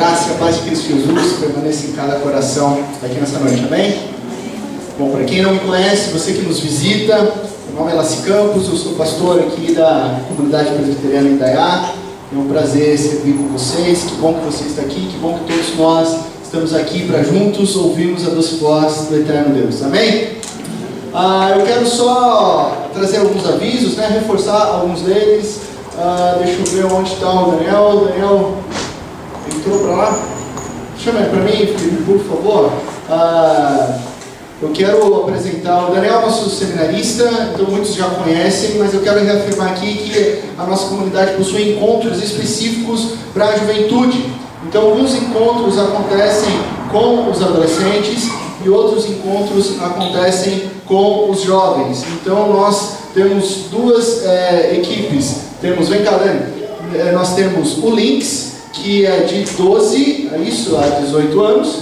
graça e a paz de Cristo Jesus permaneça em cada coração aqui nessa noite, amém? Bom, para quem não me conhece, você que nos visita, meu nome é Laci Campos, eu sou pastor aqui da comunidade presbiteriana Indaiá. É um prazer servir com vocês, que bom que você está aqui, que bom que todos nós estamos aqui para juntos ouvirmos a doce voz do Eterno Deus, amém? Eu quero só trazer alguns avisos, reforçar alguns deles. Deixa eu ver onde está o Daniel. O Daniel entrou para lá? Chama ele para mim, Felipe, por favor. Eu quero apresentar o Daniel, nosso seminarista, então muitos já conhecem, mas eu quero reafirmar aqui que a nossa comunidade possui encontros específicos para a juventude. Então alguns encontros acontecem com os adolescentes e outros encontros acontecem com os jovens. Então nós temos duas equipes. Vem cá, Dani. Nós temos o Lynx, que é de 12 a 18 anos,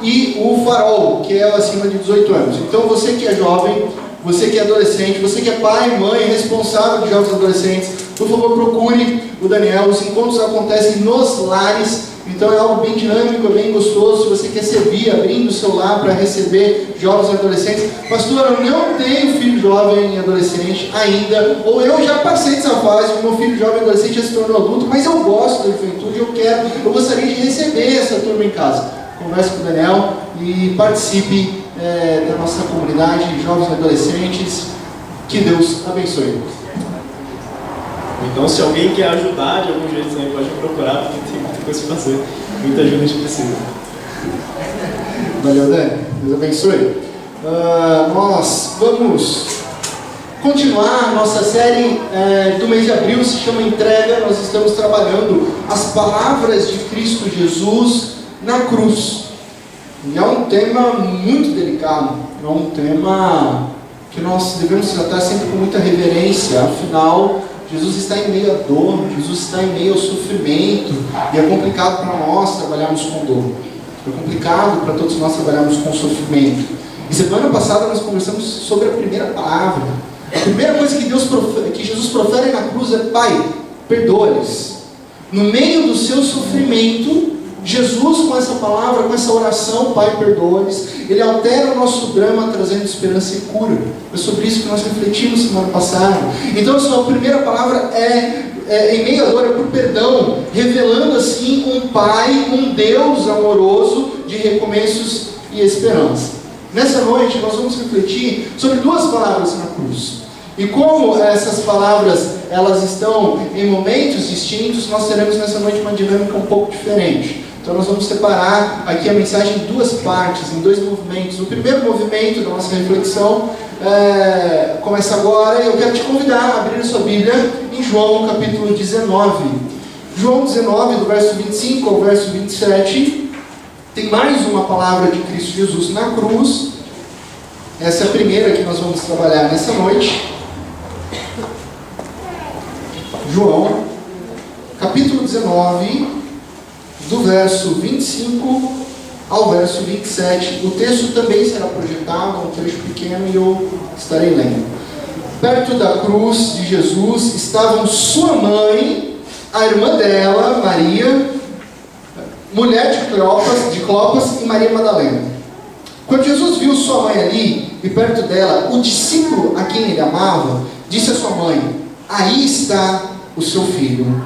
e o Farol, que é acima de 18 anos. Então você que é jovem, você que é adolescente, você que é pai, mãe, responsável de jovens adolescentes, por favor procure o Daniel. Os encontros acontecem nos lares, então é algo bem dinâmico, bem gostoso. Se você quer servir, abrindo o seu lar para receber jovens e adolescentes. Pastor, eu não tenho filho jovem e adolescente ainda, ou eu já passei dessa fase, meu filho jovem e adolescente já se tornou adulto, mas eu gosto da juventude, eu gostaria de receber essa turma em casa. Converse com o Daniel e participe da nossa comunidade de jovens e adolescentes. Que Deus abençoe. Então, se alguém quer ajudar de algum jeito, você pode procurar, porque tem muita coisa para fazer. Muita ajuda a gente precisa. Valeu, Dani. Deus abençoe. Nós vamos continuar nossa série do mês de abril, se chama Entrega. Nós estamos trabalhando as palavras de Cristo Jesus na cruz. E é um tema muito delicado, é um tema que nós devemos tratar sempre com muita reverência. Afinal, Jesus está em meio à dor, Jesus está em meio ao sofrimento, e é complicado para nós trabalharmos com dor, é complicado para todos nós trabalharmos com sofrimento. E semana passada nós conversamos sobre a primeira palavra. A primeira coisa que Jesus profere na cruz é: Pai, perdoa-lhes. No meio do seu sofrimento, Jesus, com essa palavra, com essa oração, Pai, perdoa-lhes, Ele altera o nosso drama, trazendo esperança e cura. É sobre isso que nós refletimos semana passada. Então a sua primeira palavra em meio à dor, é por perdão, revelando assim um Pai, um Deus amoroso de recomeços e esperança. Nessa noite nós vamos refletir sobre duas palavras na cruz. E como essas palavras elas estão em momentos distintos, nós teremos nessa noite uma dinâmica um pouco diferente. Então nós vamos separar aqui a mensagem em duas partes, em dois movimentos. O primeiro movimento da nossa reflexão começa agora, e eu quero te convidar a abrir a sua Bíblia em João capítulo 19. João 19, do verso 25 ao verso 27, tem mais uma palavra de Cristo Jesus na cruz. Essa é a primeira que nós vamos trabalhar nessa noite. João capítulo 19, do verso 25 ao verso 27. O texto também será projetado, é um trecho pequeno e eu estarei lendo. Perto da cruz de Jesus estavam sua mãe, a irmã dela, Maria, mulher de Clopas, e Maria Madalena. Quando Jesus viu sua mãe ali e perto dela o discípulo a quem ele amava, disse a sua mãe: aí está o seu filho.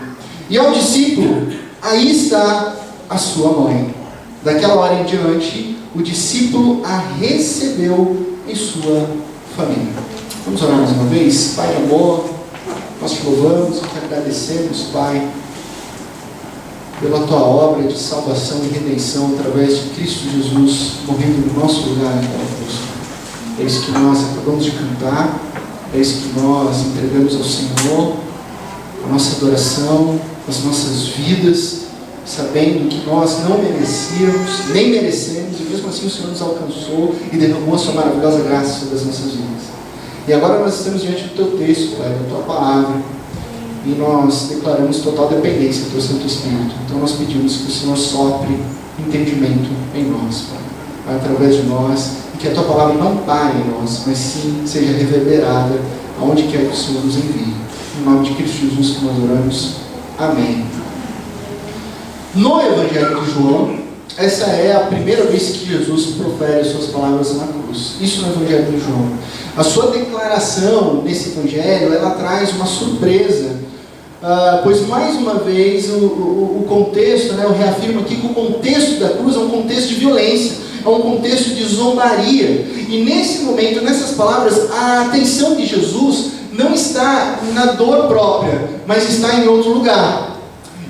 E ao discípulo: aí está a sua mãe. Daquela hora em diante, o discípulo a recebeu em sua família. Vamos orar mais uma vez? Pai de amor, nós te louvamos e te agradecemos, Pai, pela tua obra de salvação e redenção através de Cristo Jesus, morrendo no nosso lugar naquela cruz. É isso que nós acabamos de cantar, é isso que nós entregamos ao Senhor, a nossa adoração, as nossas vidas, sabendo que nós não merecíamos, nem merecemos, e mesmo assim o Senhor nos alcançou e derramou a sua maravilhosa graça sobre as nossas vidas. E agora nós estamos diante do teu texto, Pai, da tua palavra, e nós declaramos total dependência do teu Santo Espírito. Então nós pedimos que o Senhor sopre entendimento em nós, Pai, através de nós, e que a tua palavra não pare em nós, mas sim seja reverberada aonde quer que o Senhor nos envie. Em nome de Cristo Jesus que nós oramos. Amém. No Evangelho de João, essa é a primeira vez que Jesus profere suas palavras na cruz. Isso no Evangelho de João. A sua declaração nesse Evangelho, ela traz uma surpresa, pois mais uma vez o contexto, eu reafirmo aqui que o contexto da cruz é um contexto de violência, é um contexto de zombaria. E nesse momento, nessas palavras, a atenção de Jesus não está na dor própria, mas está em outro lugar.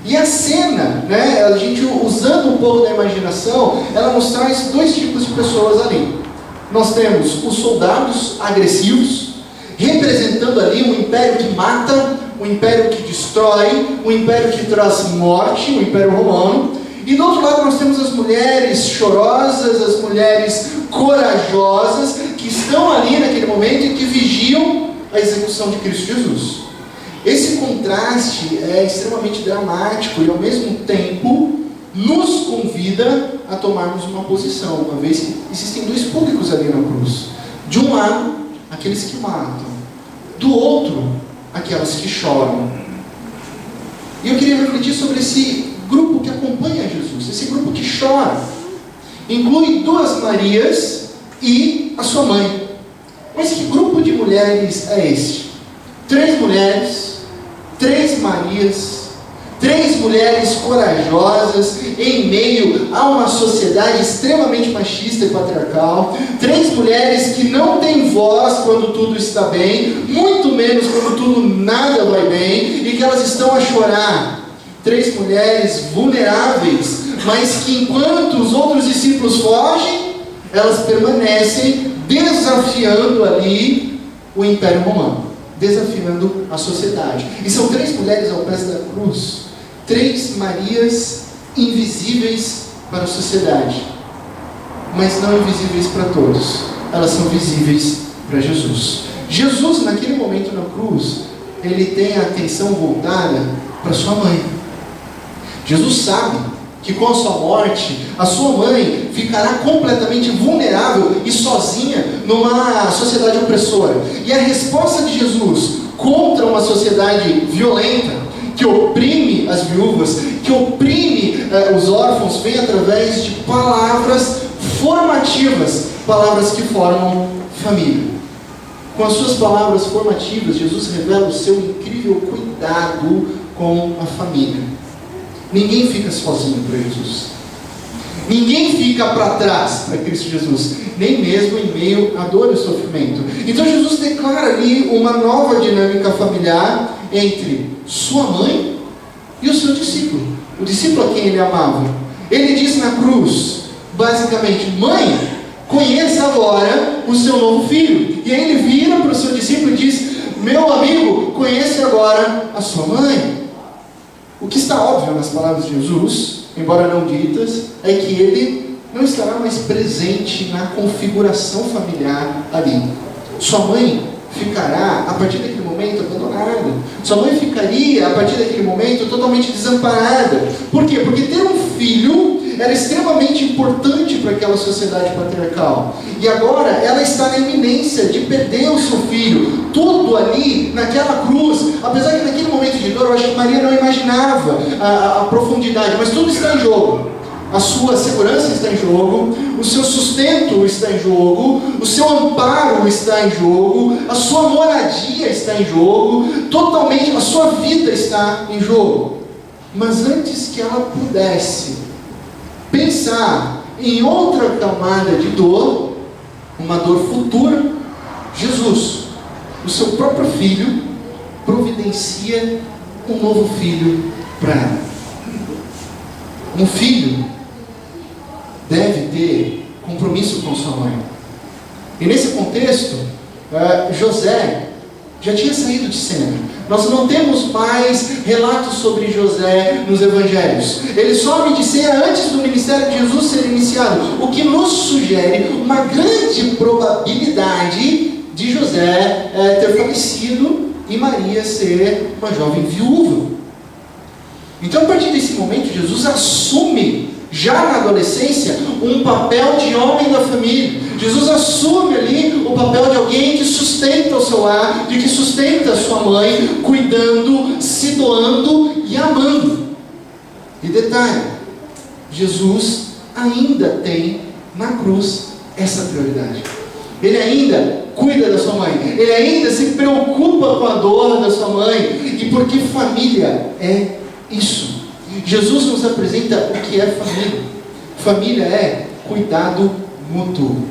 E a cena, a gente usando um pouco da imaginação, ela nos traz dois tipos de pessoas ali. Nós temos os soldados agressivos, representando ali um império que mata, um império que destrói, um império que traz morte, o Império Romano. E do outro lado nós temos as mulheres chorosas, as mulheres corajosas, que estão ali naquele momento e que vigiam a execução de Cristo Jesus. Esse contraste é extremamente dramático e ao mesmo tempo nos convida a tomarmos uma posição, uma vez que existem dois públicos ali na cruz. De um lado, aqueles que matam. Do outro, aquelas que choram. E eu queria refletir sobre esse grupo que acompanha Jesus, esse grupo que chora. Inclui duas Marias e a sua mãe. Mas que grupo de mulheres é este? 3 mulheres, 3 Marias, 3 mulheres corajosas em meio a uma sociedade extremamente machista e patriarcal, 3 mulheres que não têm voz quando tudo está bem, muito menos quando tudo nada vai bem, e que elas estão a chorar. 3 mulheres vulneráveis, mas que enquanto os outros discípulos fogem, elas permanecem desafiando ali o Império Romano, desafiando a sociedade. E são 3 mulheres ao pé da cruz, 3 Marias invisíveis para a sociedade, mas não invisíveis para todos. Elas são visíveis para Jesus. Jesus, naquele momento na cruz, ele tem a atenção voltada para sua mãe. Jesus sabe que com a sua morte, a sua mãe ficará completamente vulnerável e sozinha numa sociedade opressora. E a resposta de Jesus contra uma sociedade violenta, que oprime as viúvas, que oprime os órfãos, vem através de palavras formativas, palavras que formam família. Com as suas palavras formativas, Jesus revela o seu incrível cuidado com a família. Ninguém fica sozinho para Jesus. Ninguém fica para trás para Cristo Jesus, nem mesmo em meio à dor e sofrimento. Então Jesus declara ali uma nova dinâmica familiar entre sua mãe e o seu discípulo, o discípulo a quem ele amava. Ele diz na cruz, basicamente: mãe, conheça agora o seu novo filho. E aí ele vira para o seu discípulo e diz: meu amigo, conheça agora a sua mãe. O que está óbvio nas palavras de Jesus, embora não ditas, é que ele não estará mais presente na configuração familiar ali. Sua mãe ficará, a partir daquele momento, abandonada. Sua mãe ficaria, a partir daquele momento, totalmente desamparada. Por quê? Porque ter um filho era extremamente importante para aquela sociedade patriarcal. E agora ela está na iminência de perder o seu filho. Tudo ali, naquela cruz, apesar que naquele momento de dor, eu acho que Maria não imaginava a profundidade, mas tudo está em jogo. A sua segurança está em jogo, o seu sustento está em jogo, o seu amparo está em jogo, a sua moradia está em jogo, totalmente a sua vida está em jogo. Mas antes que ela pudesse pensar em outra camada de dor, uma dor futura, Jesus, o seu próprio filho, providencia um novo filho para ela. Um filho deve ter compromisso com sua mãe. E nesse contexto, José já tinha saído de cena. Nós não temos mais relatos sobre José nos evangelhos. Ele some de cena antes do ministério de Jesus ser iniciado, o que nos sugere uma grande probabilidade de José ter falecido e Maria ser uma jovem viúva. Então, a partir desse momento, Jesus assume, já na adolescência, um papel de homem da família. Jesus assume ali o papel de alguém que sustenta o seu lar, de que sustenta a sua mãe, cuidando, se doando e amando. E detalhe, Jesus ainda tem na cruz essa prioridade. Ele ainda cuida da sua mãe. Ele ainda se preocupa com a dor da sua mãe. E porque família é isso. Jesus nos apresenta o que é família. Família é cuidado mútuo.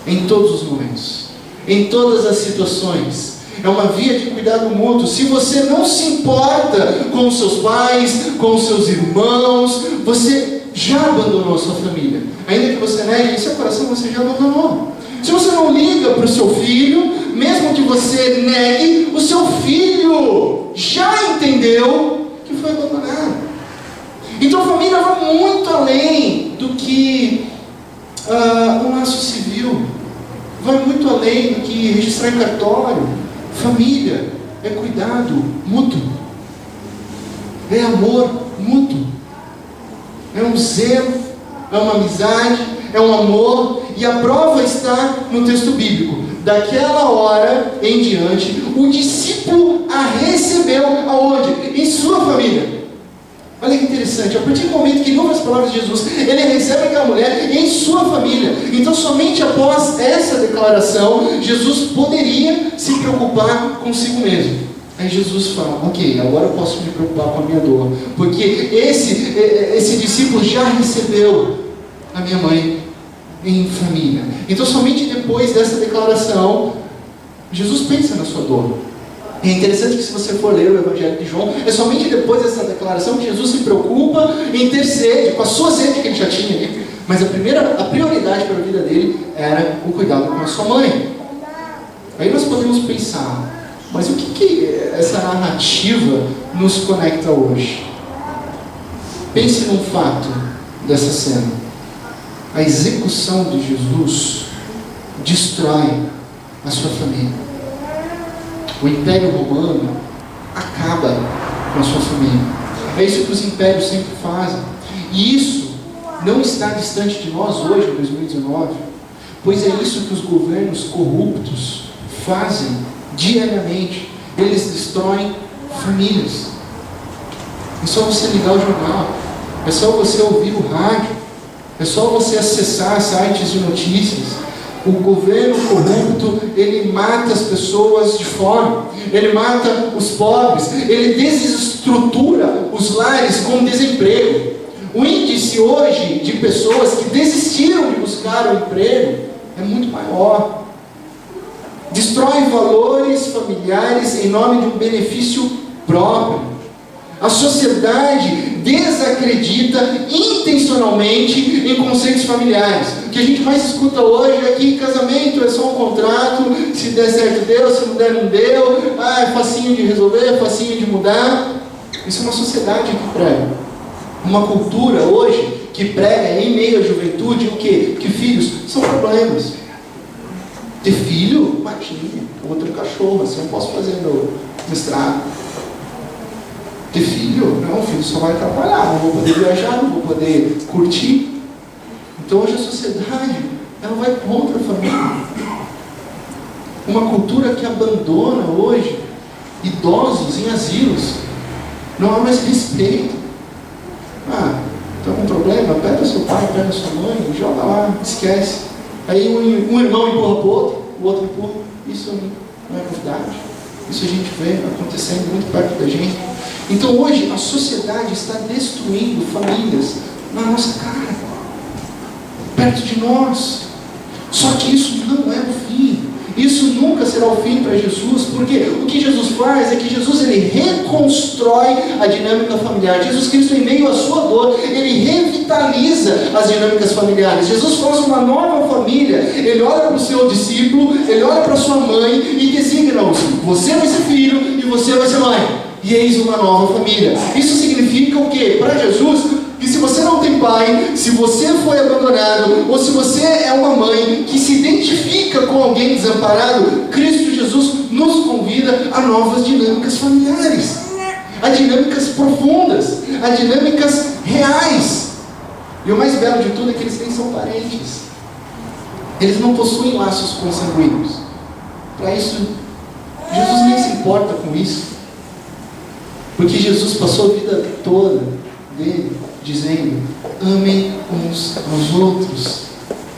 Em todos os momentos. Em todas as situações. É uma via de cuidado mútuo. Se você não se importa com os seus pais, com os seus irmãos, você já abandonou a sua família. Ainda que você negue em seu coração, você já abandonou. Se você não liga para o seu filho, mesmo que você negue, o seu filho já entendeu que foi abandonado. Então a família vai muito além do que um laço civil. Vai muito além do que registrar em cartório. Família é cuidado mútuo. É amor mútuo. É um zelo, é uma amizade, é um amor. E a prova está no texto bíblico. Daquela hora em diante, o discípulo a recebeu aonde? Em sua família. Olha que interessante, a partir do momento que ele ouve as palavras de Jesus, ele recebe aquela mulher em sua família. Então somente após essa declaração, Jesus poderia se preocupar consigo mesmo. Aí Jesus fala, ok, agora eu posso me preocupar com a minha dor, porque esse discípulo já recebeu a minha mãe em família. Então somente depois dessa declaração, Jesus pensa na sua dor. É interessante que se você for ler o Evangelho de João, é somente depois dessa declaração que Jesus se preocupa em ter sede, com a sua sede que ele já tinha ali. Mas a prioridade para a vida dele era o cuidado com a sua mãe. Aí nós podemos pensar, mas o que essa narrativa nos conecta hoje? Pense num fato dessa cena. A execução de Jesus destrói a sua família. O Império Romano acaba com a sua família. É isso que os impérios sempre fazem. E isso não está distante de nós hoje, em 2019, pois é isso que os governos corruptos fazem diariamente. Eles destroem famílias. É só você ligar o jornal, é só você ouvir o rádio, é só você acessar sites de notícias. O governo corrupto, ele mata as pessoas de fome, ele mata os pobres, ele desestrutura os lares com desemprego. O índice hoje de pessoas que desistiram de buscar um emprego é muito maior. Destrói valores familiares em nome de um benefício próprio. A sociedade desacredita intencionalmente em conceitos familiares. O que a gente mais escuta hoje é que casamento é só um contrato, se der certo deu, se não der não deu, é facinho de resolver, é facinho de mudar. Isso é uma sociedade que prega. Uma cultura hoje que prega em meio à juventude o quê? Que filhos são problemas. Ter filho, imagina, outro cachorro, assim eu posso fazer meu mestrado. Ter filho? Não, o filho só vai atrapalhar, não vou poder viajar, não vou poder curtir. Então hoje a sociedade, ela vai contra a família. Uma cultura que abandona hoje idosos em asilos. Não há mais respeito. Está com problema? Pega seu pai, pega sua mãe, joga lá, esquece. Aí um irmão empurra para o outro empurra. Isso não é novidade. Isso a gente vê acontecendo muito perto da gente. Então hoje a sociedade está destruindo famílias na nossa cara, perto de nós. Só que isso não é o fim. Isso nunca será o fim para Jesus, porque o que Jesus faz é que Jesus ele reconstrói a dinâmica familiar. Jesus Cristo, em meio à sua dor, ele revitaliza as dinâmicas familiares. Jesus faz uma nova família. Ele olha para o seu discípulo, ele olha para a sua mãe e designa-os: você vai ser filho e você vai ser mãe. E eis uma nova família. Isso significa o quê? Para Jesus, que se você não tem pai, se você foi abandonado, ou se você é uma mãe que se identifica com alguém desamparado, Cristo Jesus nos convida a novas dinâmicas familiares, a dinâmicas profundas, a dinâmicas reais. E o mais belo de tudo é que eles nem são parentes. Eles não possuem laços consanguíneos. Para isso, Jesus nem se importa com isso. Porque Jesus passou a vida toda dele, dizendo: amem uns aos outros.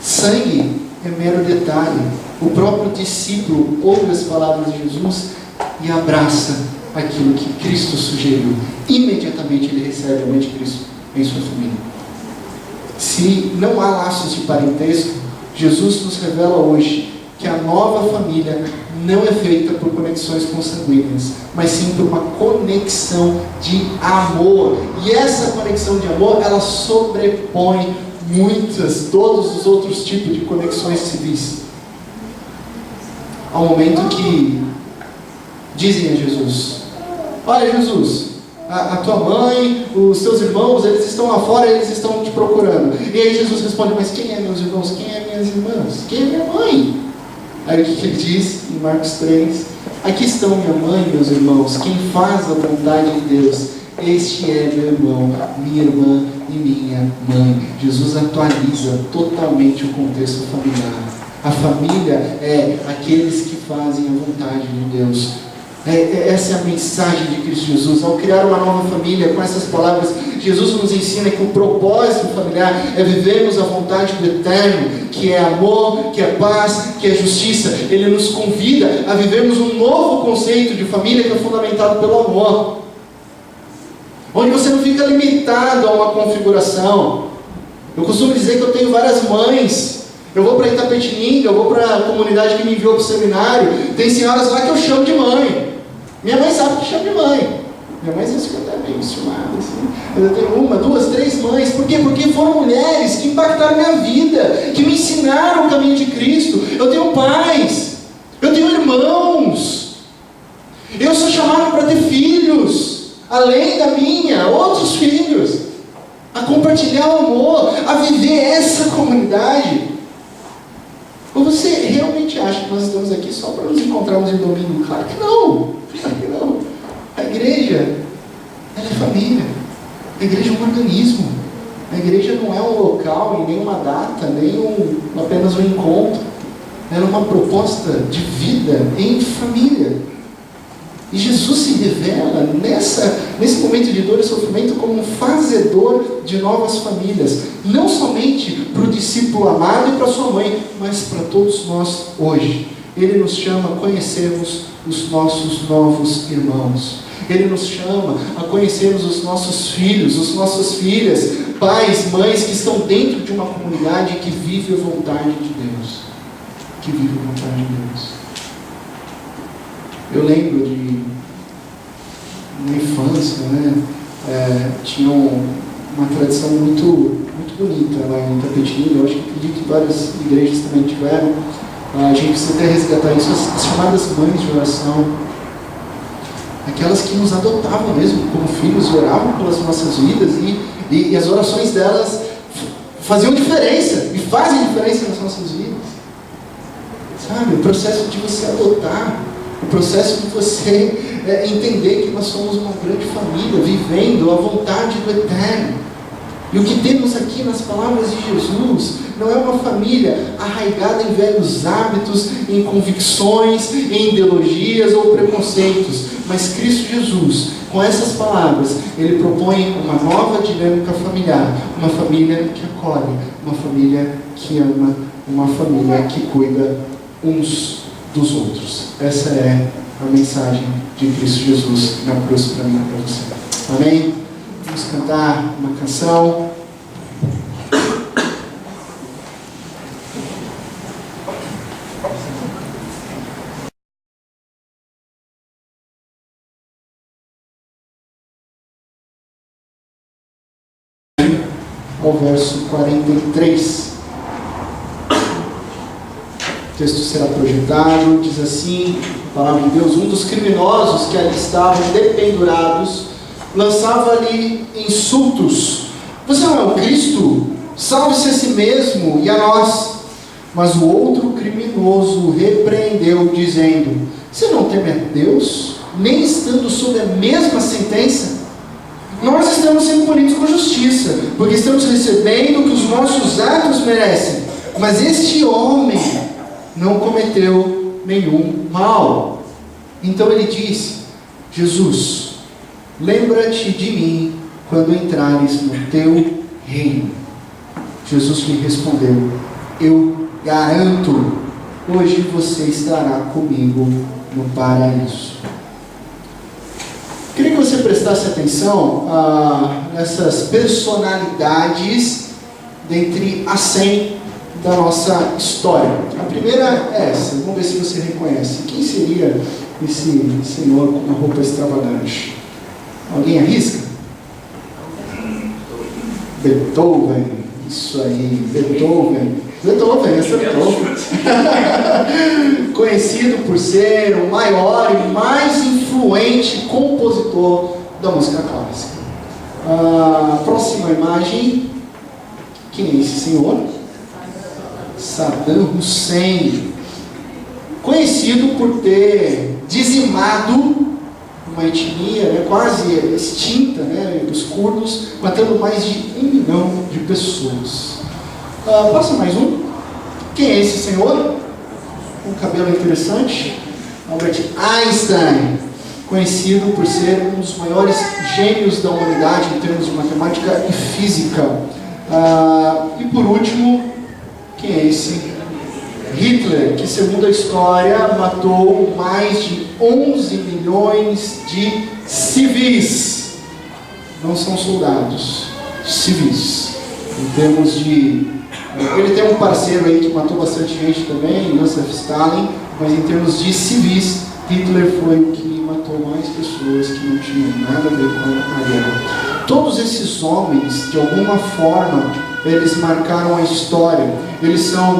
Sangue é mero detalhe. O próprio discípulo ouve as palavras de Jesus e abraça aquilo que Cristo sugeriu. Imediatamente ele recebe a mãe de Cristo em sua família. Se não há laços de parentesco, Jesus nos revela hoje que a nova família não é feita por conexões consanguíneas, mas sim por uma conexão de amor. E essa conexão de amor, ela sobrepõe todos os outros tipos de conexões civis. Ao momento que dizem a Jesus: olha, Jesus, a tua mãe, os teus irmãos, eles estão lá fora, eles estão te procurando. E aí Jesus responde: mas quem é meus irmãos? Quem é minhas irmãs? Quem é minha mãe? Aí o que ele diz em Marcos 3? Aqui estão minha mãe e meus irmãos. Quem faz a vontade de Deus, este é meu irmão, minha irmã e minha mãe. Jesus atualiza totalmente o contexto familiar. A família é aqueles que fazem a vontade de Deus. Essa é a mensagem de Cristo Jesus. Ao criar uma nova família, com essas palavras, Jesus nos ensina que o propósito familiar é vivermos a vontade do Eterno, que é amor, que é paz, que é justiça. Ele nos convida a vivermos um novo conceito de família que é fundamentado pelo amor, onde você não fica limitado a uma configuração. Eu costumo dizer que eu tenho várias mães. Eu vou para Itapetininga, eu vou para a comunidade que me enviou para o seminário. Tem senhoras lá que eu chamo de mãe. Minha mãe sabe que chama de mãe. Minha mãe se até meio ciumada, assim. Mas eu tenho uma, duas, três mães. Por quê? Porque foram mulheres que impactaram minha vida, que me ensinaram o caminho de Cristo. Eu tenho pais, eu tenho irmãos. Eu sou chamado para ter filhos, além da minha, outros filhos. A compartilhar o amor, a viver essa comunidade. Ou você realmente acha que nós estamos aqui só para nos encontrarmos em domingo? Claro que não. Claro que não. A igreja, ela é família. A igreja é um organismo. A igreja não é um local, nem uma data, nem apenas um encontro. Ela é uma proposta de vida em família. E Jesus se revela nesse momento de dor e sofrimento como um fazedor de novas famílias. Não somente para o discípulo amado e para sua mãe, mas para todos nós hoje. Ele nos chama a conhecermos os nossos novos irmãos. Ele nos chama a conhecermos os nossos filhos, as nossas filhas, pais, mães que estão dentro de uma comunidade que vive a vontade de Deus. Que vive a vontade de Deus. Eu lembro de na infância, tinha uma tradição muito bonita lá em Itapetininga. Eu acredito que várias igrejas também tiveram. A gente precisa até resgatar isso, as chamadas mães de oração, aquelas que nos adotavam mesmo como filhos e oravam pelas nossas vidas, e as orações delas faziam diferença e fazem diferença nas nossas vidas, sabe? O processo de você adotar, o processo de você entender que nós somos uma grande família, vivendo a vontade do Eterno. E o que temos aqui nas palavras de Jesus não é uma família arraigada em velhos hábitos, em convicções, em ideologias ou preconceitos, mas Cristo Jesus, com essas palavras, Ele propõe uma nova dinâmica familiar, uma família que acolhe, uma família que ama, uma família que cuida uns dos outros. Essa é a mensagem de Cristo Jesus na cruz para mim e para você. Amém? Vamos cantar uma canção. Ao verso 43. O texto será projetado, diz assim, a palavra de Deus: um dos criminosos que ali estavam dependurados lançava-lhe insultos: você não é o Cristo? Salve-se a si mesmo e a nós. Mas o outro criminoso repreendeu, dizendo: você não teme a Deus, nem estando sob a mesma sentença? Nós estamos sendo punidos com justiça, porque estamos recebendo o que os nossos atos merecem. Mas este homem não cometeu nenhum mal. Então ele disse: Jesus, lembra-te de mim quando entrares no teu reino. Jesus lhe respondeu: eu garanto, hoje você estará comigo no paraíso. Queria que você prestasse atenção nessas personalidades dentre as 100 da nossa história. A primeira é essa, vamos ver se você reconhece. Quem seria esse senhor com uma roupa extravagante? Alguém arrisca? Beethoven, isso aí, Beethoven, acertou. Conhecido por ser o maior e mais influente compositor da música clássica. A próxima imagem, quem é esse senhor? Saddam Hussein, conhecido por ter dizimado uma etnia, quase extinta, dos curdos, matando mais de 1 milhão de pessoas. Passa mais um. Quem é esse senhor? Com um cabelo interessante. Albert Einstein, conhecido por ser um dos maiores gênios da humanidade em termos de matemática e física. E por último, quem é esse? Hitler, que segundo a história matou mais de 11 milhões de civis. Não são soldados, civis. Em termos de... ele tem um parceiro aí que matou bastante gente também, Joseph Stalin, mas em termos de civis, Hitler foi o que matou mais pessoas que não tinham nada a ver com a guerra. Todos esses homens, de alguma forma, eles marcaram a história.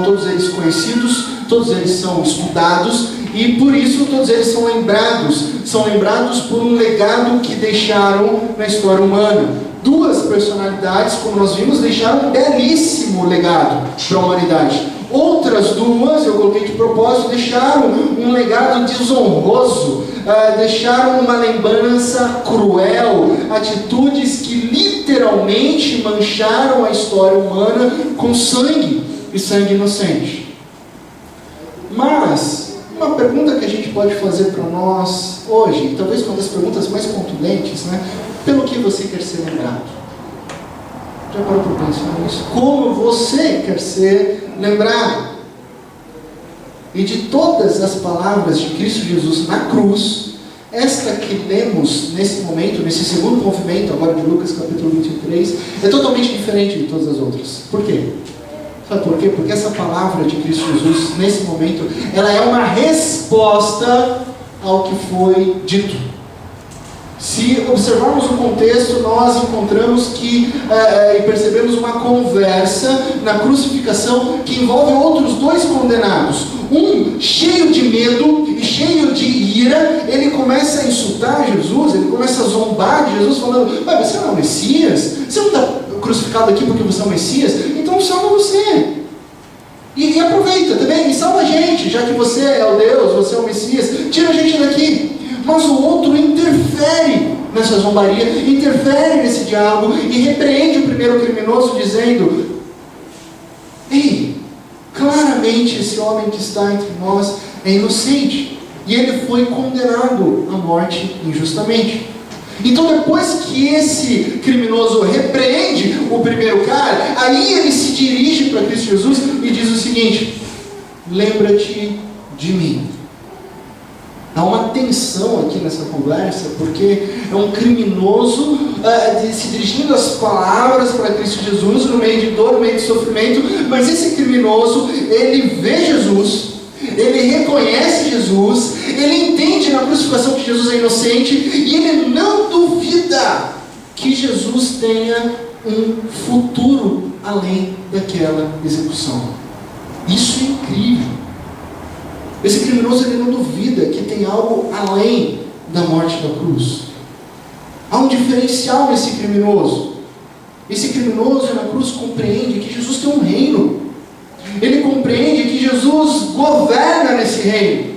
Todos eles conhecidos, todos eles são estudados e por isso todos eles são lembrados. São lembrados por um legado que deixaram na história humana. 2 personalidades, como nós vimos, deixaram um belíssimo legado para a humanidade. Outras 2, eu coloquei de propósito, deixaram um legado desonroso, deixaram uma lembrança cruel, atitudes que literalmente mancharam a história humana com sangue, e sangue inocente. Mas, uma pergunta que a gente pode fazer para nós hoje, talvez uma das perguntas mais contundentes, pelo que você quer ser lembrado? Já parou para pensar nisso? Como você quer ser lembrado? E de todas as palavras de Cristo Jesus na cruz, esta que lemos nesse momento, nesse segundo movimento, agora de Lucas capítulo 23, é totalmente diferente de todas as outras. Por quê? Sabe por quê? Porque essa palavra de Cristo Jesus, nesse momento, ela é uma resposta ao que foi dito. Se observarmos o contexto, nós encontramos e percebemos uma conversa na crucificação que envolve outros 2 condenados. Um cheio de medo e cheio de ira, ele começa a insultar Jesus, ele começa a zombar de Jesus, falando: você não é o Messias? Você não está crucificado aqui porque você é o Messias? Então salva você. E aproveita também, e salva a gente, já que você é o Deus, você é o Messias, tira a gente daqui. Mas o outro interfere nessa zombaria, interfere nesse diálogo e repreende o primeiro criminoso dizendo: ei, claramente esse homem que está entre nós é inocente e ele foi condenado à morte injustamente. Então depois que esse criminoso repreende o primeiro cara, aí ele se dirige para Cristo Jesus e diz o seguinte: lembra-te de mim. Há uma tensão aqui nessa conversa, porque é um criminoso se dirigindo as palavras para Cristo Jesus no meio de dor, no meio de sofrimento, mas esse criminoso, ele vê Jesus, ele reconhece Jesus, ele entende na crucificação que Jesus é inocente, e ele não duvida que Jesus tenha um futuro além daquela execução. Isso é incrível. Esse criminoso, ele não duvida que tem algo além da morte da cruz. Há um diferencial nesse criminoso. Esse criminoso na cruz compreende que Jesus tem um reino. Ele compreende que Jesus governa nesse reino.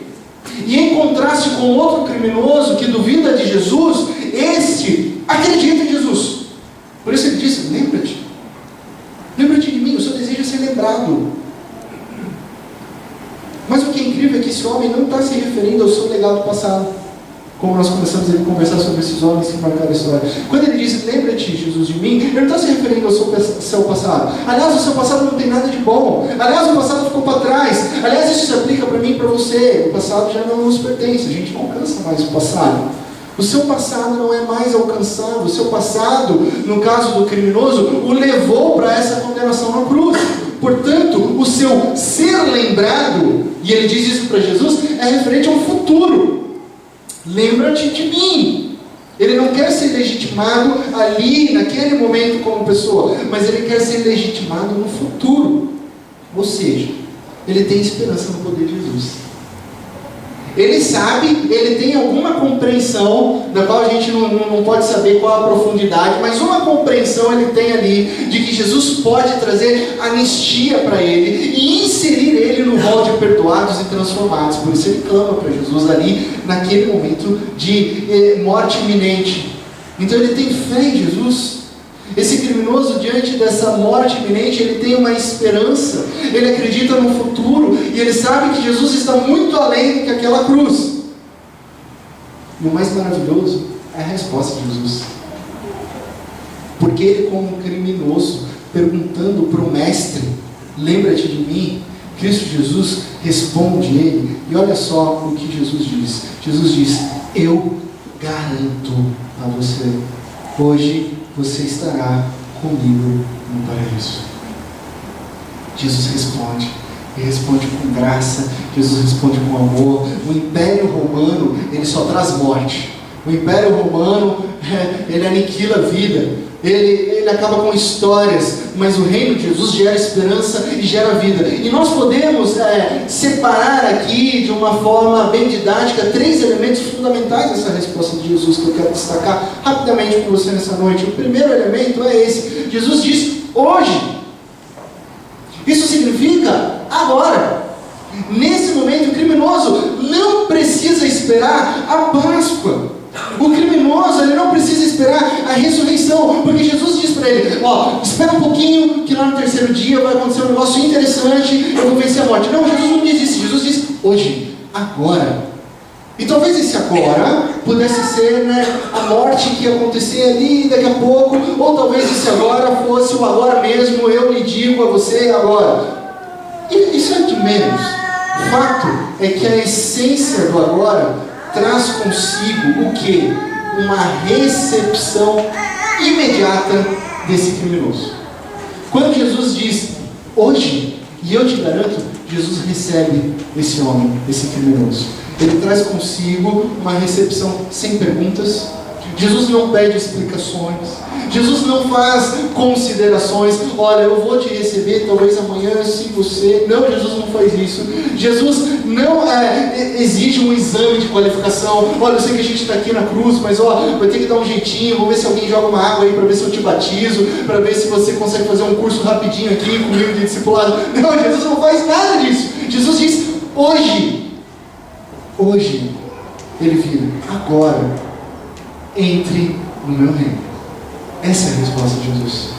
E em contraste com outro criminoso que duvida de Jesus, este acredita em Jesus. Por isso ele diz: lembra-te. Lembra-te de mim, o seu desejo é ser lembrado. Mas o que é incrível é que esse homem não está se referindo ao seu legado passado, como nós começamos a conversar sobre esses homens que marcaram a história. Quando ele diz: lembra-te, Ele não está se referindo ao seu passado. Aliás, o seu passado não tem nada de bom. Aliás, o passado ficou para trás. Aliás, isso se aplica para mim e para você. O passado já não nos pertence. A gente não alcança mais o passado. O seu passado não é mais alcançável. O seu passado, no caso do criminoso, o levou para essa condenação na cruz. Portanto, o seu ser lembrado, e ele diz isso para Jesus, é referente ao futuro. Lembra-te de mim. Ele não quer ser legitimado ali, naquele momento como pessoa, mas ele quer ser legitimado no futuro. Ou seja, ele tem esperança no poder de Jesus. Ele sabe, ele tem alguma compreensão, da qual a gente não pode saber qual a profundidade, mas uma compreensão ele tem ali, de que Jesus pode trazer anistia para ele, e inserir ele no rol de perdoados e transformados. Por isso ele clama para Jesus ali, naquele momento de morte iminente. Então ele tem fé em Jesus. Esse criminoso, diante dessa morte iminente, ele tem uma esperança, ele acredita no futuro, e ele sabe que Jesus está muito além do que aquela cruz. E o mais maravilhoso é a resposta de Jesus. Porque ele, como criminoso, perguntando para o mestre, lembra-te de mim, Cristo Jesus responde ele, e olha só o que Jesus diz. Jesus diz, eu garanto a você, hoje você estará comigo no paraíso. Jesus responde, e responde com graça, Jesus responde com amor. O Império Romano, ele só traz morte. O Império Romano, ele aniquila a vida, ele acaba com histórias, mas o reino de Jesus gera esperança e gera vida. E nós podemos separar aqui, de uma forma bem didática, 3 elementos fundamentais dessa resposta de Jesus, que eu quero destacar rapidamente com você nessa noite. O primeiro elemento é esse: Jesus diz hoje. Isso significa agora. Nesse momento, o criminoso não precisa esperar a Páscoa. O criminoso, ele não precisa esperar a ressurreição, porque Jesus diz para ele, espera um pouquinho, que lá no 3º dia vai acontecer um negócio interessante, eu vou vencer a morte. Não, Jesus não diz isso. Jesus diz hoje, agora. E talvez esse agora pudesse ser, a morte que ia acontecer ali daqui a pouco, ou talvez esse agora fosse o agora mesmo, eu lhe digo a você agora. E isso é de menos. O fato é que a essência do agora traz consigo o quê? Uma recepção imediata desse criminoso. Quando Jesus diz hoje, e eu te garanto, Jesus recebe esse homem, esse criminoso. Ele traz consigo uma recepção sem perguntas. Jesus não pede explicações. Jesus não faz considerações. Olha, eu vou te receber talvez amanhã se você... Não, Jesus não faz isso. Jesus não exige um exame de qualificação. Olha, eu sei que a gente está aqui na cruz, mas vai ter que dar um jeitinho. Vou ver se alguém joga uma água aí para ver se eu te batizo, para ver se você consegue fazer um curso rapidinho aqui comigo de discipulado. Não, Jesus não faz nada disso. Jesus diz hoje. Hoje ele vira agora. Entre no meu reino. Essa é a resposta de Jesus.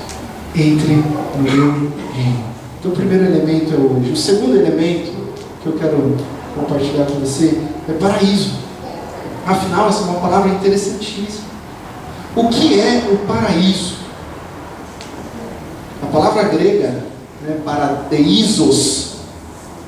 Entre no meu reino. Então o primeiro elemento é hoje. O segundo elemento que eu quero compartilhar com você é paraíso. Afinal, essa é uma palavra interessantíssima. O que é o paraíso? A palavra grega, paradeisos,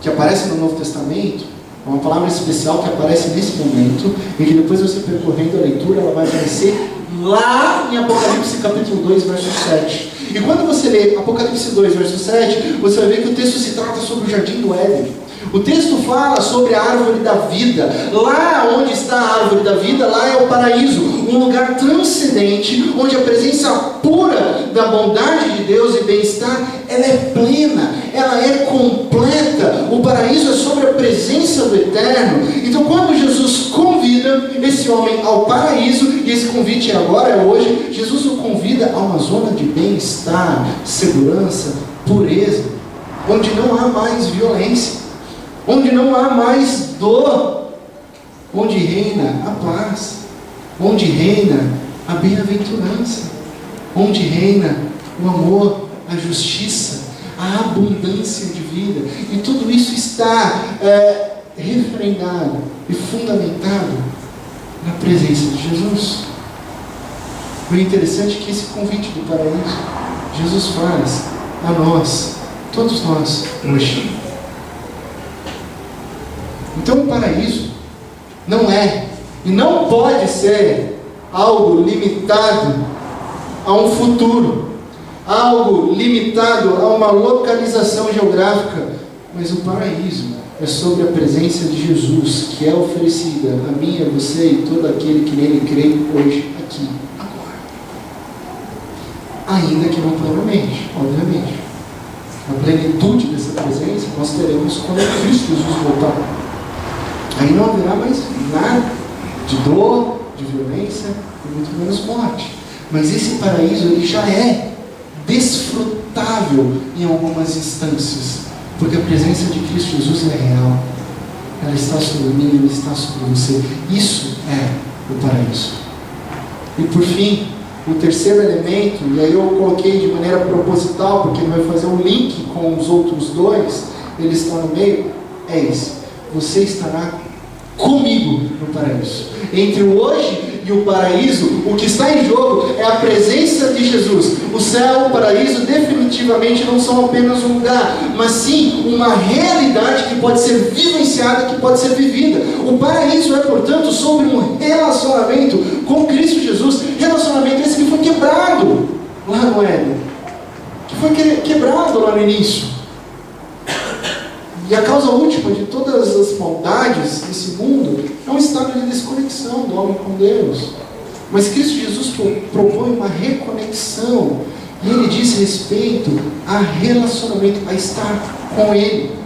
que aparece no Novo Testamento, é uma palavra especial que aparece nesse momento, e que depois você percorrendo a leitura, ela vai aparecer lá em Apocalipse capítulo 2, verso 7. E quando você lê Apocalipse 2, verso 7, você vai ver que o texto se trata sobre o jardim do Éden. O texto fala sobre a árvore da vida. Lá onde está a árvore da vida, lá é o paraíso, um lugar transcendente, onde a presença pura da bondade de Deus e bem-estar, ela é plena, ela é completa. O paraíso é sobre a presença do Eterno. Então quando Jesus convida esse homem ao paraíso, e esse convite agora, é hoje, Jesus o convida a uma zona de bem-estar, segurança, pureza, onde não há mais violência, onde não há mais dor, onde reina a paz, onde reina a bem-aventurança, onde reina o amor, a justiça, a abundância de vida. E tudo isso está refrendado e fundamentado na presença de Jesus. O interessante é que esse convite do paraíso, Jesus faz a nós, todos nós, hoje. Então o paraíso não é e não pode ser algo limitado a um futuro, algo limitado a uma localização geográfica, mas o paraíso é sobre a presença de Jesus, que é oferecida a mim, a você e todo aquele que nele crê hoje, aqui, agora. Ainda que não plenamente, obviamente. A plenitude dessa presença nós teremos quando Cristo Jesus voltar. Aí não haverá mais nada de dor, de violência e muito menos morte. Mas esse paraíso ele já é desfrutável em algumas instâncias, porque a presença de Cristo Jesus é real. Ela está sobre mim, ela está sobre você. Isso é o paraíso. E por fim, o terceiro elemento, e aí eu coloquei de maneira proposital, porque ele vai fazer um link com os outros dois, ele está no meio, é esse: você estará comigo no paraíso. Entre o hoje e o paraíso, o que está em jogo é a presença de Jesus. O céu e o paraíso definitivamente não são apenas um lugar, mas sim uma realidade que pode ser vivenciada, que pode ser vivida. O paraíso é, portanto, sobre um relacionamento com Cristo Jesus. Relacionamento esse que foi quebrado lá no Éden, que foi quebrado lá no início. E a causa última de todas as maldades desse mundo é um estado de desconexão do homem com Deus. Mas Cristo Jesus propõe uma reconexão. E Ele diz respeito a relacionamento, a estar com Ele.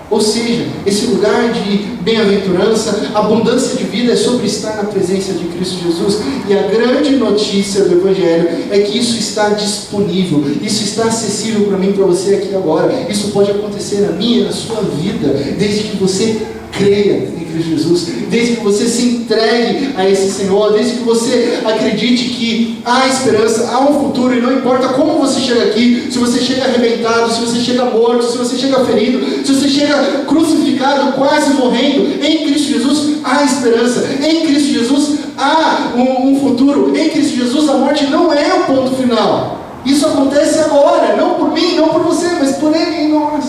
Ou seja, esse lugar de bem-aventurança, abundância de vida é sobre estar na presença de Cristo Jesus. E a grande notícia do Evangelho é que isso está disponível, isso está acessível para mim, para você aqui agora. Isso pode acontecer na minha e na sua vida, desde que você creia em Cristo Jesus, desde que você se entregue a esse Senhor, desde que você acredite que há esperança, há um futuro, e não importa como você chega aqui, se você chega arrebentado, se você chega morto, se você chega ferido, se você chega crucificado, quase morrendo, em Cristo Jesus há esperança, em Cristo Jesus há um futuro, em Cristo Jesus a morte não é o ponto final. Isso acontece agora, não por mim, não por você, mas por Ele em nós.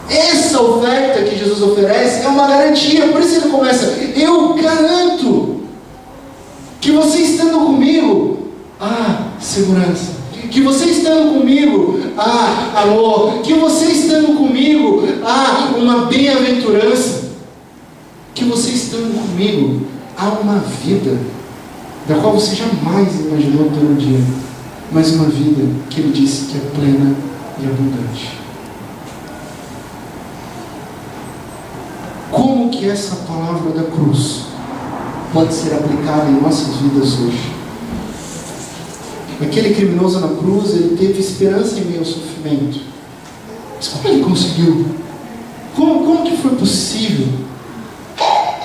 Essa oferta que Jesus oferece é uma garantia. Por isso ele começa: eu garanto que você estando comigo há segurança, que você estando comigo há amor, que você estando comigo há uma bem-aventurança, que você estando comigo há uma vida da qual você jamais imaginou ter um dia, mas uma vida que ele disse que é plena e abundante. Como que essa palavra da cruz pode ser aplicada em nossas vidas hoje? Aquele criminoso na cruz, ele teve esperança em meio ao sofrimento. Mas como ele conseguiu? Como que foi possível?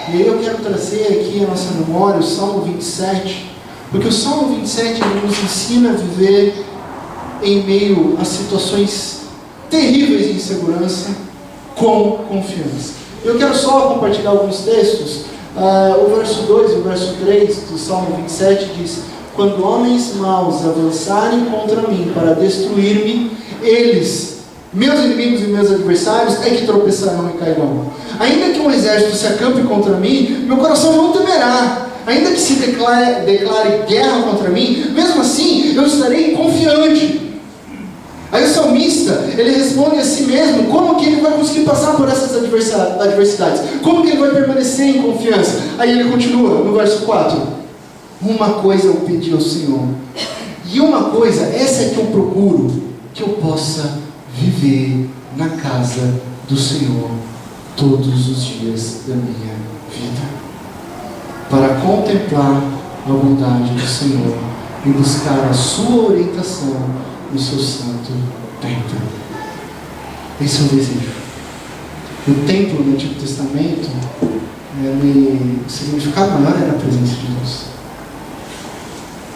E aí eu quero trazer aqui a nossa memória o Salmo 27, porque o Salmo 27 ele nos ensina a viver em meio a situações terríveis de insegurança com confiança. Eu quero só compartilhar alguns textos. O verso 2 e o verso 3 do Salmo 27 diz: quando homens maus avançarem contra mim para destruir-me, eles, meus inimigos e meus adversários, é que tropeçarão e cairão. Ainda que um exército se acampe contra mim, meu coração não temerá. Ainda que se declare guerra contra mim, mesmo assim eu estarei confiante. Aí o salmista, ele responde a si mesmo como que ele vai conseguir passar por essas adversidades, como que ele vai permanecer em confiança. Aí ele continua no verso 4: uma coisa eu pedi ao Senhor, e uma coisa, essa é que eu procuro, que eu possa viver na casa do Senhor todos os dias da minha vida, para contemplar a bondade do Senhor e buscar a sua orientação no seu santo templo. Esse é o desejo. O templo no Antigo Testamento, o significado maior era a presença de Deus.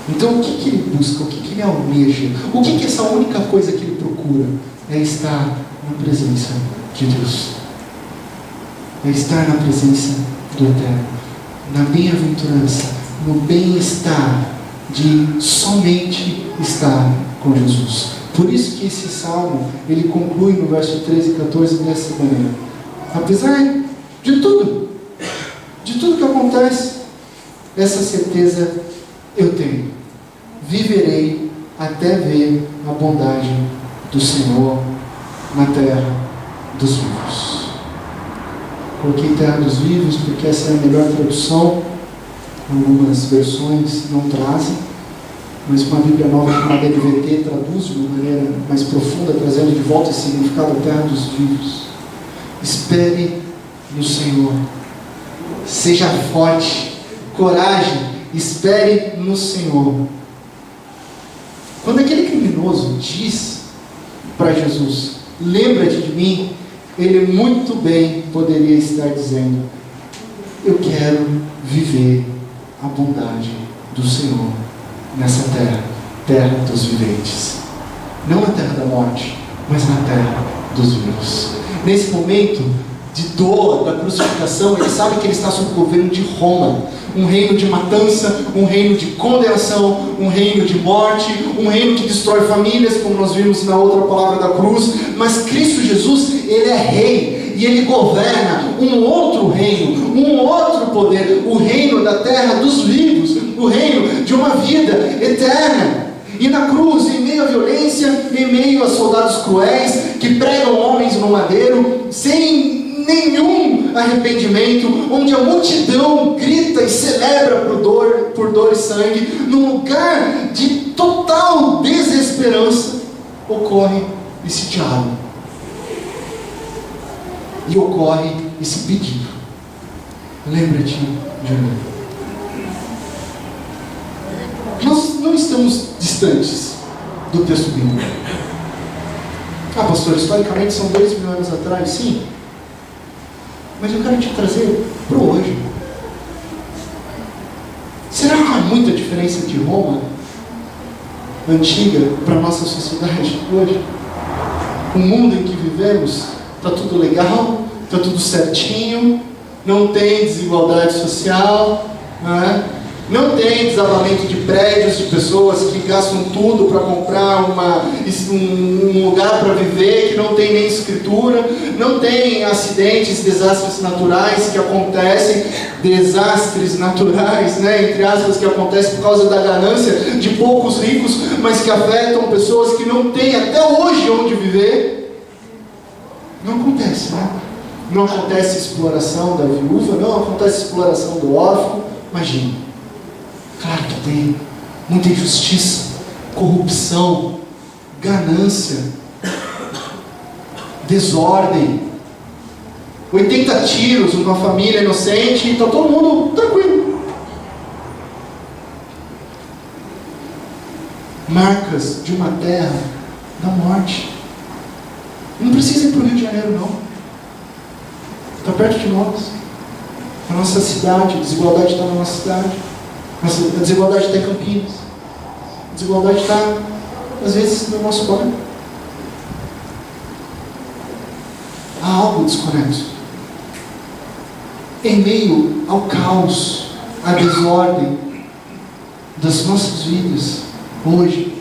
Então o que ele busca? O que ele almeja? O que é essa única coisa que ele procura? É estar na presença de Deus, é estar na presença do Eterno, na bem-aventurança, no bem-estar de somente estar com Jesus. Por isso que esse salmo, ele conclui no verso 13 e 14 dessa maneira: apesar de tudo que acontece, essa certeza eu tenho: viverei até ver a bondade do Senhor na terra dos vivos. Coloquei terra dos vivos porque essa é a melhor tradução. Algumas versões não trazem, mas uma Bíblia nova chamada NVT traduz de uma maneira mais profunda, trazendo de volta esse significado da terra dos vivos. Espere no Senhor, seja forte, coragem, espere no Senhor. Quando aquele criminoso diz para Jesus: lembra-te de mim, ele muito bem poderia estar dizendo: eu quero viver a bondade do Senhor nessa terra, terra dos viventes. Não na terra da morte, mas na terra dos vivos. Nesse momento de dor, da crucificação, ele sabe que ele está sob o governo de Roma, um reino de matança, um reino de condenação, um reino de morte, um reino que destrói famílias, como nós vimos na outra palavra da cruz. Mas Cristo Jesus, ele é rei, e ele governa um outro reino, um outro poder, o reino da terra dos vivos, o reino de uma vida eterna. E na cruz, em meio à violência, em meio a soldados cruéis que pregam homens no madeiro sem nenhum arrependimento, onde a multidão grita e celebra por dor e sangue, num lugar de total desesperança, ocorre esse diálogo. E ocorre esse pedido: lembra-te de mim. Nós não estamos distantes do texto bíblico. Pastor, historicamente são 2.000 anos atrás, sim. Mas eu quero te trazer para hoje. Será que há muita diferença de Roma antiga para a nossa sociedade hoje? O mundo em que vivemos, está tudo legal, está tudo certinho, não tem desigualdade social, não tem desabamento de prédios, de pessoas que gastam tudo para comprar um lugar para viver, que não tem nem escritura, não tem acidentes, desastres naturais que acontecem, entre aspas, que acontecem por causa da ganância de poucos ricos, mas que afetam pessoas que não têm até hoje onde viver. Não acontece, Não acontece exploração da viúva, não acontece exploração do órfão. Imagina. Claro que tem. Muita injustiça, corrupção, ganância, desordem. 80 tiros numa família inocente e está todo mundo tranquilo. Marcas de uma terra da morte. Não precisa ir para o Rio de Janeiro, não. Está perto de nós. A nossa cidade, a desigualdade está na nossa cidade. A desigualdade está em Campinas. A desigualdade está, às vezes, no nosso bairro. Há algo desconexo. Em meio ao caos, à desordem das nossas vidas, hoje,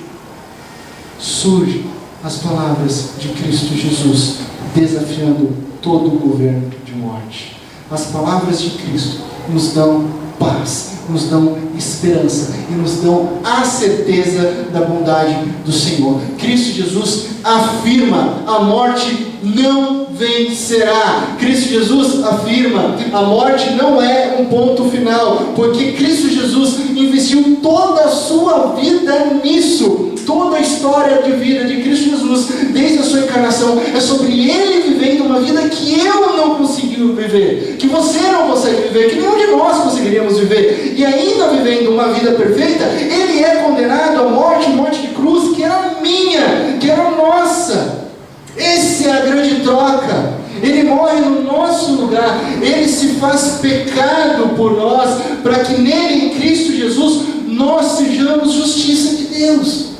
surgem as palavras de Cristo Jesus, desafiando todo o governo de morte. As palavras de Cristo nos dão paz, nos dão esperança e nos dão a certeza da bondade do Senhor. Cristo Jesus afirma: a morte não vencerá. Cristo Jesus afirma: a morte não é um ponto final, porque Cristo Jesus investiu toda a sua vida nisso. Toda a história de vida de Cristo Jesus, desde a sua encarnação, é sobre Ele vivendo uma vida que eu não consegui viver, que você não consegue viver, que nenhum de nós conseguiríamos viver. E ainda vivendo uma vida perfeita, Ele é condenado à morte, morte de cruz, que era minha, que era nossa. Essa é a grande troca. Ele morre no nosso lugar, Ele se faz pecado por nós, para que nele, em Cristo Jesus, nós sejamos justiça de Deus.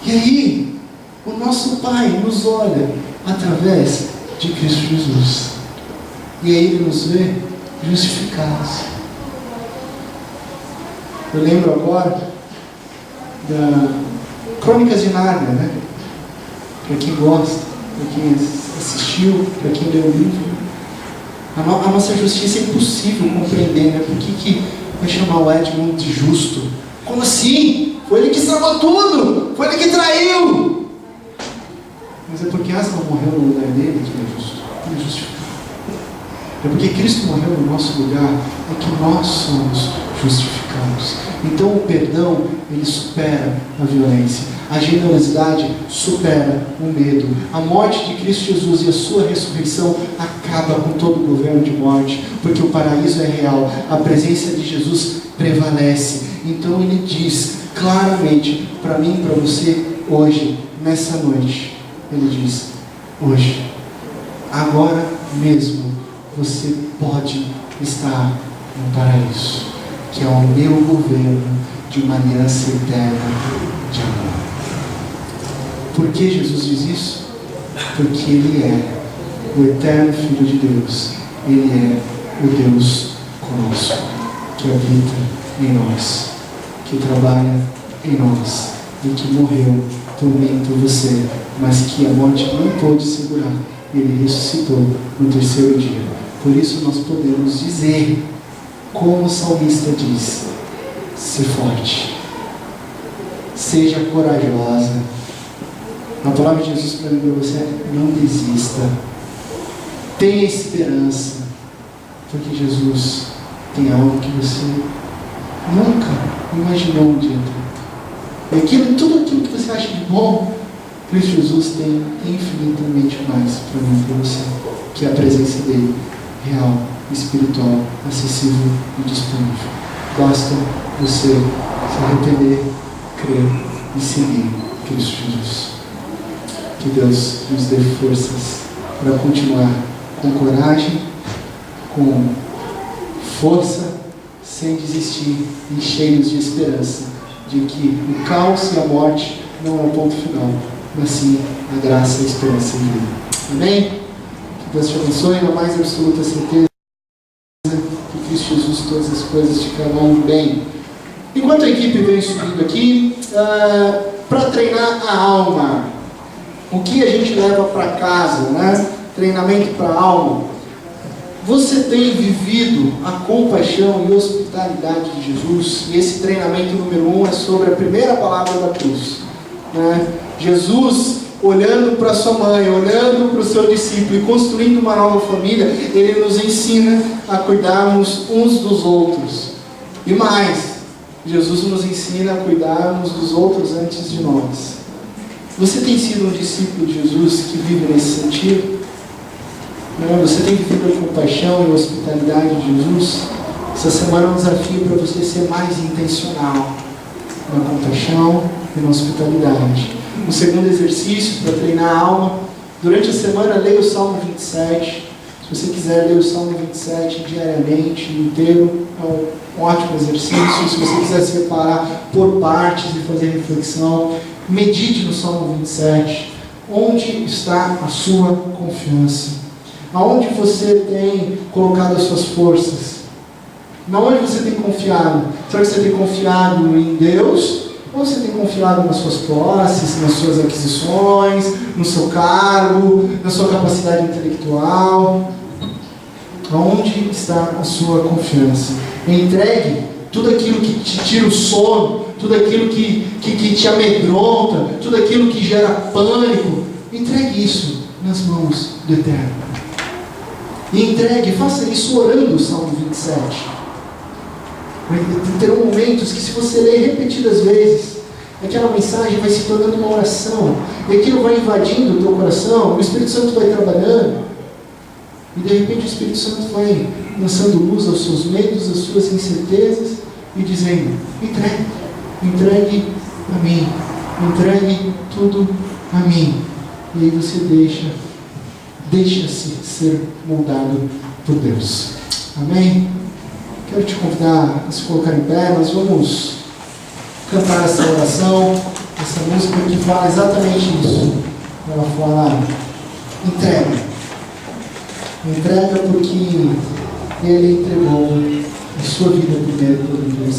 E aí, o nosso Pai nos olha através de Cristo Jesus. E aí Ele nos vê justificados. Eu lembro agora da Crônicas de Nárnia, né? Para quem gosta, para quem assistiu, para quem leu o livro. A nossa justiça é impossível compreender, né? Por que vai chamar o Edmund de justo? Como assim? Foi ele que estragou tudo! Foi ele que traiu! Mas é porque Aslan morreu no lugar dele que ele é justo. Ele é justificado. É porque Cristo morreu no nosso lugar, é que nós somos justificados. Então o perdão, ele supera a violência. A generosidade supera o medo. A morte de Cristo Jesus e a sua ressurreição acaba com todo o governo de morte, porque o paraíso é real. A presença de Jesus prevalece. Então ele diz claramente para mim e para você hoje, nessa noite. Ele diz, hoje, agora mesmo, você pode estar no paraíso, que é o meu governo de uma aliança eterna de amor. Por que Jesus diz isso? Porque Ele é o eterno Filho de Deus. Ele é o Deus conosco, que habita em nós, que trabalha em nós e que morreu por mim e por você, mas que a morte não pôde segurar. Ele ressuscitou no terceiro dia. Por isso nós podemos dizer, como o salmista diz, ser forte, seja corajosa. A palavra de Jesus para mim e para você é: não desista, tenha esperança, porque Jesus tem algo que você nunca imaginou um dia ter. Tudo aquilo que você acha de bom, Cristo Jesus tem infinitamente mais para mim e para você, que é a presença dele, real, espiritual, acessível e disponível. Basta você se arrepender, crer e seguir Cristo Jesus. Que Deus nos dê forças para continuar com coragem, com força, sem desistir e cheios de esperança de que o caos e a morte não é o ponto final, mas sim a graça, a esperança e a vida. Amém? Que Deus te abençoe na mais absoluta certeza que Cristo Jesus todas as coisas te cairão bem. Enquanto a equipe vem subindo aqui, para treinar a alma, o que a gente leva para casa, né? Treinamento para a alma. Você tem vivido a compaixão e hospitalidade de Jesus? E esse treinamento número 1 é sobre a primeira palavra da cruz, né? Jesus, olhando para sua mãe, olhando para o seu discípulo e construindo uma nova família, ele nos ensina a cuidarmos uns dos outros. E mais, Jesus nos ensina a cuidarmos dos outros antes de nós. Você tem sido um discípulo de Jesus que vive nesse sentido? Você tem vivido a compaixão e a hospitalidade de Jesus? Essa semana é um desafio para você ser mais intencional na compaixão e na hospitalidade. O segundo exercício para treinar a alma, durante a semana leia o Salmo 27. Se você quiser ler o Salmo 27 diariamente, inteiro, é um ótimo exercício. Se você quiser separar por partes e fazer reflexão, medite no Salmo 27. Onde está a sua confiança? Aonde você tem colocado as suas forças? Aonde você tem confiado? Será que você tem confiado em Deus? Ou você tem confiado nas suas posses, nas suas aquisições, no seu cargo, na sua capacidade intelectual? Aonde está a sua confiança? Entregue tudo aquilo que te tira o sono, tudo aquilo que te amedronta, tudo aquilo que gera pânico. Entregue isso nas mãos do Eterno. E entregue, faça isso orando o Salmo 27. Terão momentos que, se você ler repetidas vezes, aquela mensagem vai se tornando uma oração, e aquilo vai invadindo o teu coração, o Espírito Santo vai trabalhando, e de repente o Espírito Santo vai lançando luz aos seus medos, às suas incertezas, e dizendo: entregue a mim, entregue tudo a mim. E aí você deixa-se ser moldado por Deus. Amém? Quero te convidar a se colocar em pé. Nós vamos cantar essa oração, essa música que fala exatamente isso. Ela fala: entrega. Entrega porque Ele entregou a sua vida primeiro por mim.